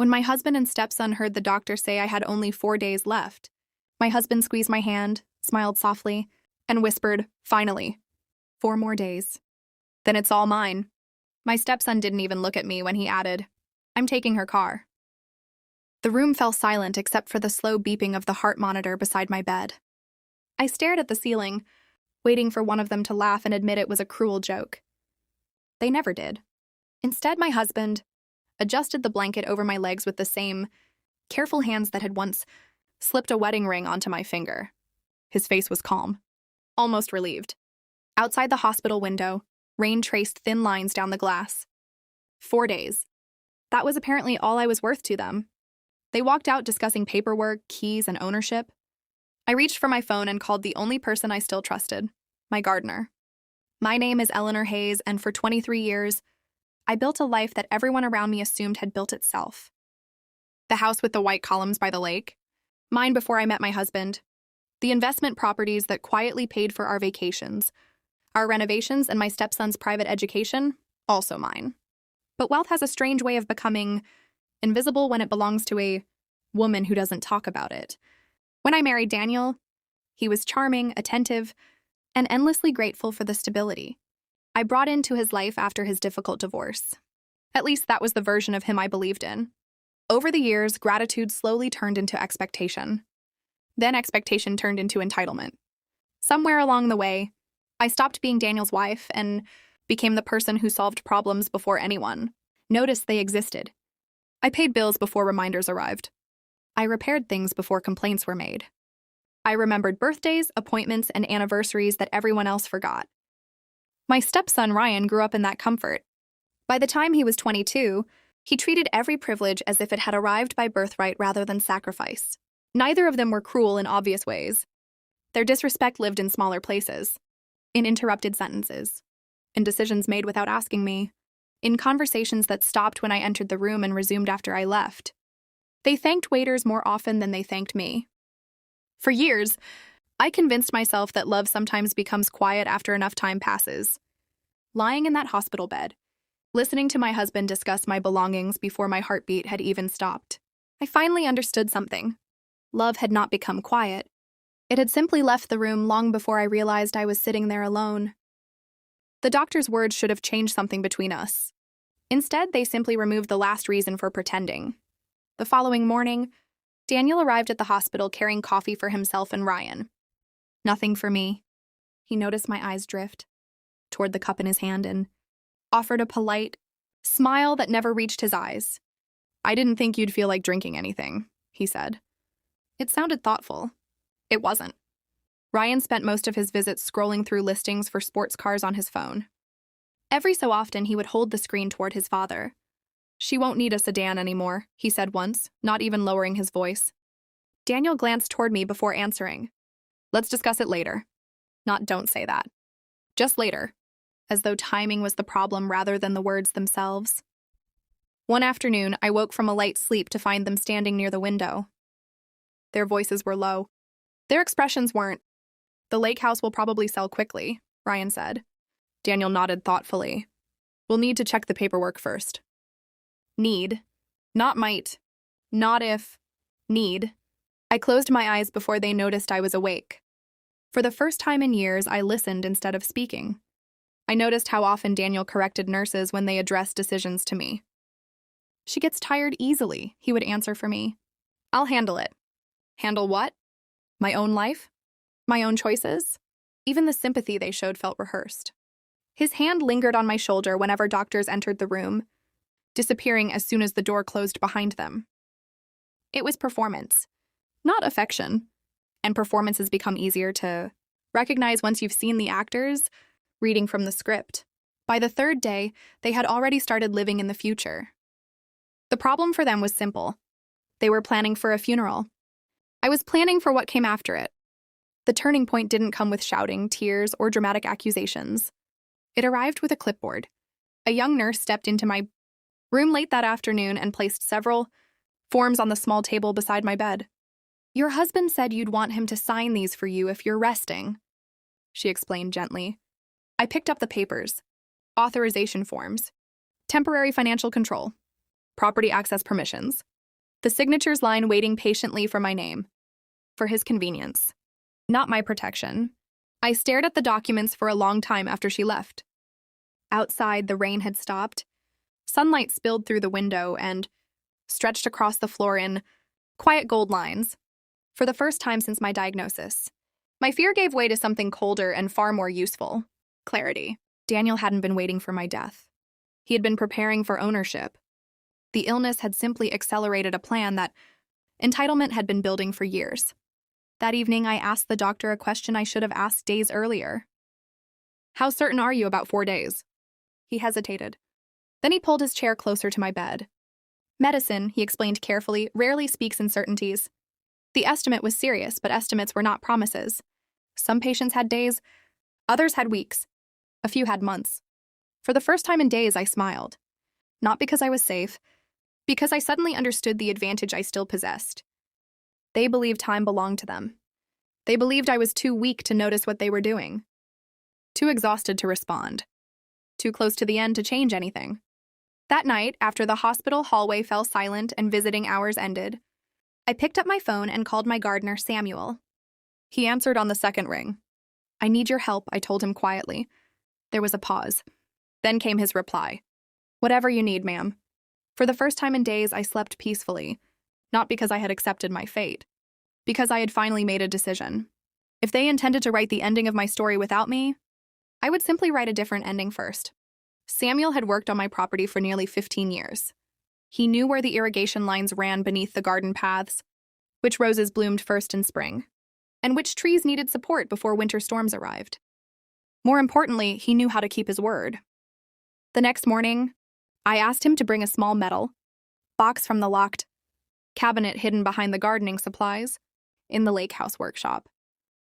When my husband and stepson heard the doctor say I had only 4 days left, my husband squeezed my hand, smiled softly, and whispered, "Finally, 4 more days. Then it's all mine." My stepson didn't even look at me when he added, "I'm taking her car." The room fell silent except for the slow beeping of the heart monitor beside my bed. I stared at the ceiling, waiting for one of them to laugh and admit it was a cruel joke. They never did. Instead, my husband adjusted the blanket over my legs with the same careful hands that had once slipped a wedding ring onto my finger. His face was calm, almost relieved. Outside the hospital window, rain traced thin lines down the glass. 4 days. That was apparently all I was worth to them. They walked out discussing paperwork, keys, and ownership. I reached for my phone and called the only person I still trusted, my gardener. My name is Eleanor Hayes, and for 23 years, I built a life that everyone around me assumed had built itself. The house with the white columns by the lake, mine before I met my husband. The investment properties that quietly paid for our vacations. Our renovations and my stepson's private education, also mine. But wealth has a strange way of becoming invisible when it belongs to a woman who doesn't talk about it. When I married Daniel, he was charming, attentive, and endlessly grateful for the stability I brought into his life after his difficult divorce. At least that was the version of him I believed in. Over the years, gratitude slowly turned into expectation. Then expectation turned into entitlement. Somewhere along the way, I stopped being Daniel's wife and became the person who solved problems before anyone noticed they existed. I paid bills before reminders arrived. I repaired things before complaints were made. I remembered birthdays, appointments, and anniversaries that everyone else forgot. My stepson Ryan grew up in that comfort. By the time he was 22, he treated every privilege as if it had arrived by birthright rather than sacrifice. Neither of them were cruel in obvious ways. Their disrespect lived in smaller places, in interrupted sentences, in decisions made without asking me, in conversations that stopped when I entered the room and resumed after I left. They thanked waiters more often than they thanked me. For years, I convinced myself that love sometimes becomes quiet after enough time passes. Lying in that hospital bed, listening to my husband discuss my belongings before my heartbeat had even stopped, I finally understood something. Love had not become quiet. It had simply left the room long before I realized I was sitting there alone. The doctor's words should have changed something between us. Instead, they simply removed the last reason for pretending. The following morning, Daniel arrived at the hospital carrying coffee for himself and Ryan. Nothing for me. He noticed my eyes drift toward the cup in his hand and offered a polite smile that never reached his eyes. "I didn't think you'd feel like drinking anything," he said. It sounded thoughtful. It wasn't. Ryan spent most of his visits scrolling through listings for sports cars on his phone. Every so often, he would hold the screen toward his father. "She won't need a sedan anymore," he said once, not even lowering his voice. Daniel glanced toward me before answering. "Let's discuss it later." Not "don't say that." Just later, as though timing was the problem rather than the words themselves. One afternoon, I woke from a light sleep to find them standing near the window. Their voices were low. Their expressions weren't. "The lake house will probably sell quickly," Ryan said. Daniel nodded thoughtfully. "We'll need to check the paperwork first." Need. Not might. Not if. Need. I closed my eyes before they noticed I was awake. For the first time in years, I listened instead of speaking. I noticed how often Daniel corrected nurses when they addressed decisions to me. "She gets tired easily," he would answer for me. "I'll handle it." Handle what? My own life? My own choices? Even the sympathy they showed felt rehearsed. His hand lingered on my shoulder whenever doctors entered the room, disappearing as soon as the door closed behind them. It was performance, not affection, and performances become easier to recognize once you've seen the actors reading from the script. By the third day, they had already started living in the future. The problem for them was simple. They were planning for a funeral. I was planning for what came after it. The turning point didn't come with shouting, tears, or dramatic accusations. It arrived with a clipboard. A young nurse stepped into my room late that afternoon and placed several forms on the small table beside my bed. "Your husband said you'd want him to sign these for you if you're resting," she explained gently. I picked up the papers. Authorization forms. Temporary financial control. property access permissions. The signatures line waiting patiently for my name. For his convenience. Not my protection. I stared at the documents for a long time after she left. Outside, the rain had stopped. Sunlight spilled through the window and stretched across the floor in quiet gold lines. For the first time since my diagnosis, my fear gave way to something colder and far more useful. Clarity. Daniel hadn't been waiting for my death. He had been preparing for ownership. The illness had simply accelerated a plan that entitlement had been building for years. That evening, I asked the doctor a question I should have asked days earlier. "How certain are you about 4 days?" He hesitated. Then he pulled his chair closer to my bed. "Medicine," he explained carefully, "rarely speaks in certainties. The estimate was serious, but estimates were not promises. Some patients had days, others had weeks, a few had months. For the first time in days, I smiled. Not because I was safe, because I suddenly understood the advantage I still possessed. They believed time belonged to them. They believed I was too weak to notice what they were doing, too exhausted to respond, too close to the end to change anything. That night, after the hospital hallway fell silent and visiting hours ended, I picked up my phone and called my gardener, Samuel. He answered on the second ring. "I need your help," I told him quietly. There was a pause. Then came his reply. "Whatever you need, ma'am." For the first time in days, I slept peacefully, not because I had accepted my fate, because I had finally made a decision. If they intended to write the ending of my story without me, I would simply write a different ending first. Samuel had worked on my property for nearly 15 years. He knew where the irrigation lines ran beneath the garden paths, which roses bloomed first in spring, and which trees needed support before winter storms arrived. More importantly, he knew how to keep his word. The next morning, I asked him to bring a small metal box from the locked cabinet hidden behind the gardening supplies in the lake house workshop.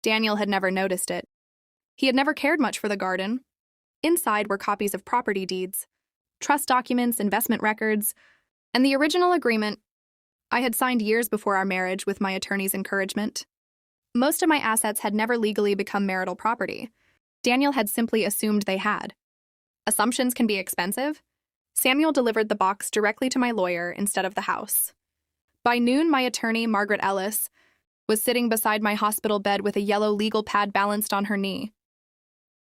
Daniel had never noticed it. He had never cared much for the garden. Inside were copies of property deeds, trust documents, investment records, and the original agreement I had signed years before our marriage with my attorney's encouragement. Most of my assets had never legally become marital property. Daniel had simply assumed they had. Assumptions can be expensive. Samuel delivered the box directly to my lawyer instead of the house. By noon, my attorney, Margaret Ellis, was sitting beside my hospital bed with a yellow legal pad balanced on her knee.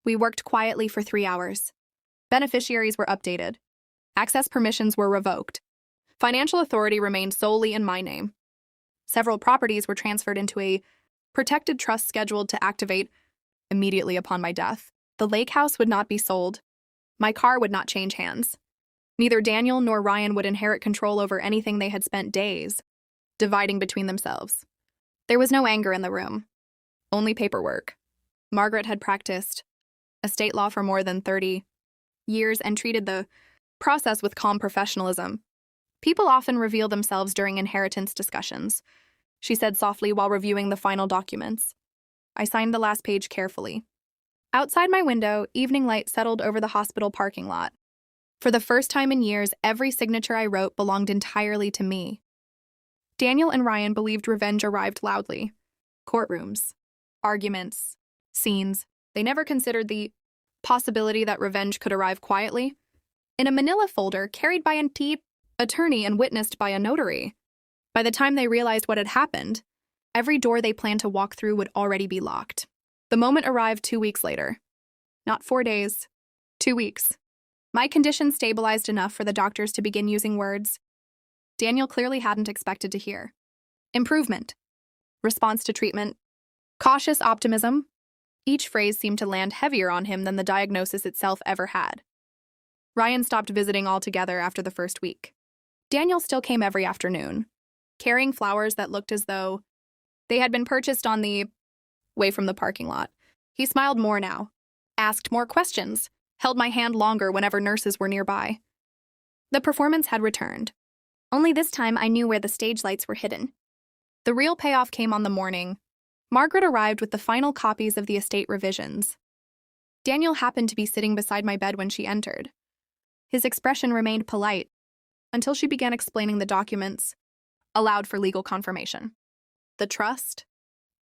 We worked quietly for 3 hours. Beneficiaries were updated. Access permissions were revoked. Financial authority remained solely in my name. Several properties were transferred into a protected trust scheduled to activate immediately upon my death. The lake house would not be sold. My car would not change hands. Neither Daniel nor Ryan would inherit control over anything they had spent days dividing between themselves. There was no anger in the room, only paperwork. Margaret had practiced estate law for more than 30 years and treated the process with calm professionalism. "People often reveal themselves during inheritance discussions," she said softly while reviewing the final documents. I signed the last page carefully. Outside my window, evening light settled over the hospital parking lot. For the first time in years, every signature I wrote belonged entirely to me. Daniel and Ryan believed revenge arrived loudly. Courtrooms, arguments, scenes. They never considered the possibility that revenge could arrive quietly, in a manila folder carried by an attorney and witnessed by a notary. By the time they realized what had happened, every door they planned to walk through would already be locked. The moment arrived 2 weeks later. Not 4 days, 2 weeks. My condition stabilized enough for the doctors to begin using words Daniel clearly hadn't expected to hear. Improvement. Response to treatment. Cautious optimism. Each phrase seemed to land heavier on him than the diagnosis itself ever had. Ryan stopped visiting altogether after the first week. Daniel still came every afternoon, carrying flowers that looked as though they had been purchased on the way from the parking lot. He smiled more now, asked more questions, held my hand longer whenever nurses were nearby. The performance had returned. Only this time I knew where the stage lights were hidden. The real payoff came on the morning. Margaret arrived with the final copies of the estate revisions. Daniel happened to be sitting beside my bed when she entered. His expression remained polite until she began explaining the documents allowed for legal confirmation. The trust,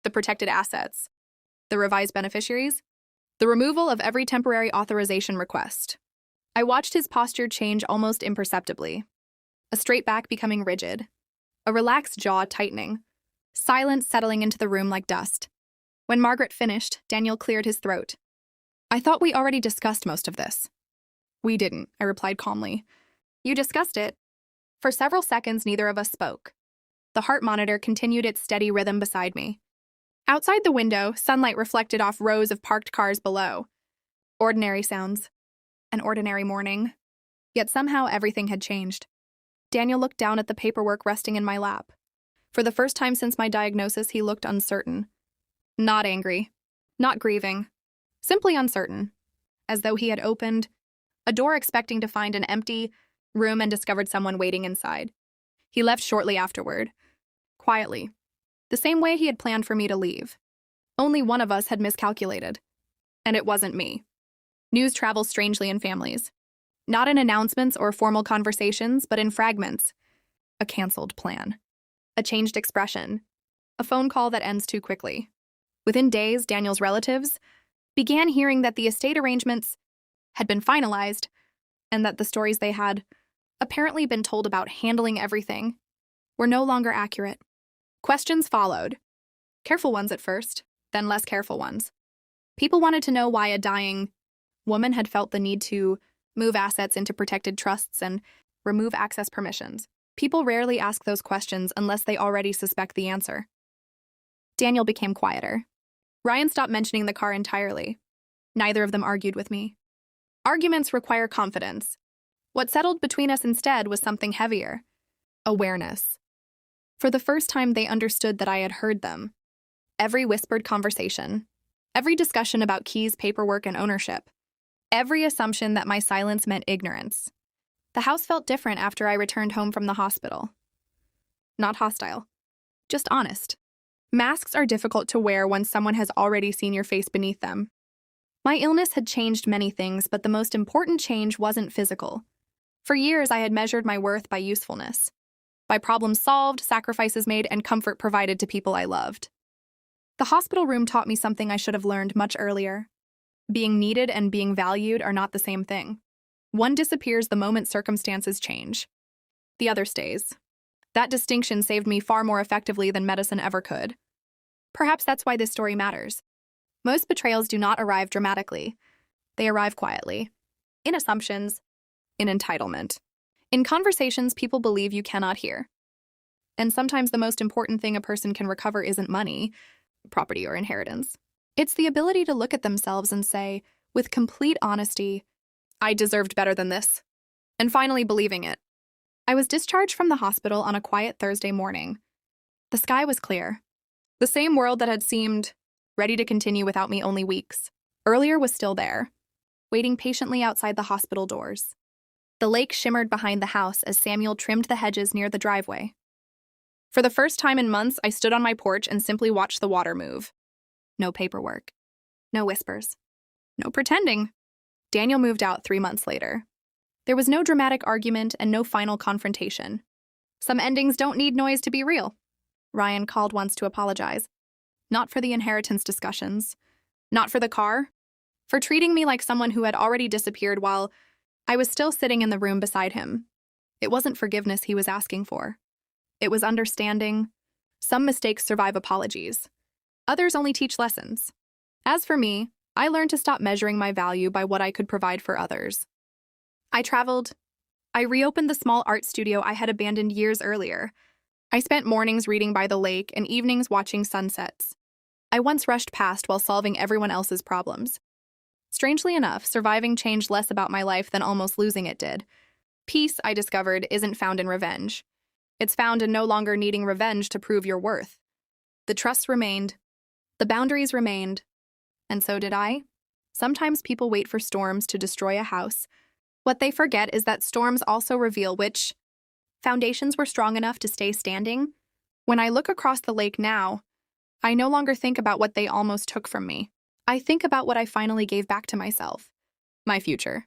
the protected assets, the revised beneficiaries, the removal of every temporary authorization request. I watched his posture change almost imperceptibly. a straight back becoming rigid, a relaxed jaw tightening, silence settling into the room like dust. When Margaret finished, Daniel cleared his throat. "I thought we already discussed most of this." "We didn't," I replied calmly. "You discussed it." For several seconds, neither of us spoke. The heart monitor continued its steady rhythm beside me. Outside the window, sunlight reflected off rows of parked cars below. Ordinary sounds. An ordinary morning. Yet somehow everything had changed. Daniel looked down at the paperwork resting in my lap. For the first time since my diagnosis, he looked uncertain. Not angry. Not grieving. Simply uncertain. As though he had opened a door expecting to find an empty room and discovered someone waiting inside. He left shortly afterward. Quietly. The same way he had planned for me to leave. Only one of us had miscalculated. And it wasn't me. News travels strangely in families. Not in announcements or formal conversations, but in fragments. A canceled plan. A changed expression. A phone call that ends too quickly. Within days, Daniel's relatives began hearing that the estate arrangements had been finalized and that the stories they had apparently been told about handling everything were no longer accurate. Questions followed. Careful ones at first, then less careful ones. People wanted to know why a dying woman had felt the need to move assets into protected trusts and remove access permissions. People rarely ask those questions unless they already suspect the answer. Daniel became quieter. Ryan stopped mentioning the car entirely. Neither of them argued with me. Arguments require confidence. What settled between us instead was something heavier. Awareness. For the first time, they understood that I had heard them. Every whispered conversation. Every discussion about keys, paperwork, and ownership. Every assumption that my silence meant ignorance. The house felt different after I returned home from the hospital. Not hostile. Just honest. Masks are difficult to wear when someone has already seen your face beneath them. My illness had changed many things, but the most important change wasn't physical. For years, I had measured my worth by usefulness. By problems solved, sacrifices made, and comfort provided to people I loved. The hospital room taught me something I should have learned much earlier. Being needed and being valued are not the same thing. One disappears the moment circumstances change. The other stays. That distinction saved me far more effectively than medicine ever could. Perhaps that's why this story matters. Most betrayals do not arrive dramatically. They arrive quietly. In assumptions. In entitlement. In conversations people believe you cannot hear. And sometimes the most important thing a person can recover isn't money, property, or inheritance. It's the ability to look at themselves and say, with complete honesty, I deserved better than this. And finally believing it. I was discharged from the hospital on a quiet Thursday morning. The sky was clear. The same world that had seemed ready to continue without me only weeks earlier was still there, waiting patiently outside the hospital doors. The lake shimmered behind the house as Samuel trimmed the hedges near the driveway. For the first time in months, I stood on my porch and simply watched the water move. No paperwork. No whispers. No pretending. Daniel moved out 3 months later. There was no dramatic argument and no final confrontation. Some endings don't need noise to be real. Ryan called once to apologize. Not for the inheritance discussions. Not for the car. For treating me like someone who had already disappeared while I was still sitting in the room beside him. It wasn't forgiveness he was asking for. It was understanding. Some mistakes survive apologies. Others only teach lessons. As for me, I learned to stop measuring my value by what I could provide for others. I traveled. I reopened the small art studio I had abandoned years earlier. I spent mornings reading by the lake and evenings watching sunsets. I once rushed past while solving everyone else's problems. Strangely enough, surviving changed less about my life than almost losing it did. Peace, I discovered, isn't found in revenge. It's found in no longer needing revenge to prove your worth. The trusts remained. The boundaries remained. And so did I. Sometimes people wait for storms to destroy a house. What they forget is that storms also reveal which foundations were strong enough to stay standing. When I look across the lake now, I no longer think about what they almost took from me. I think about what I finally gave back to myself. My future.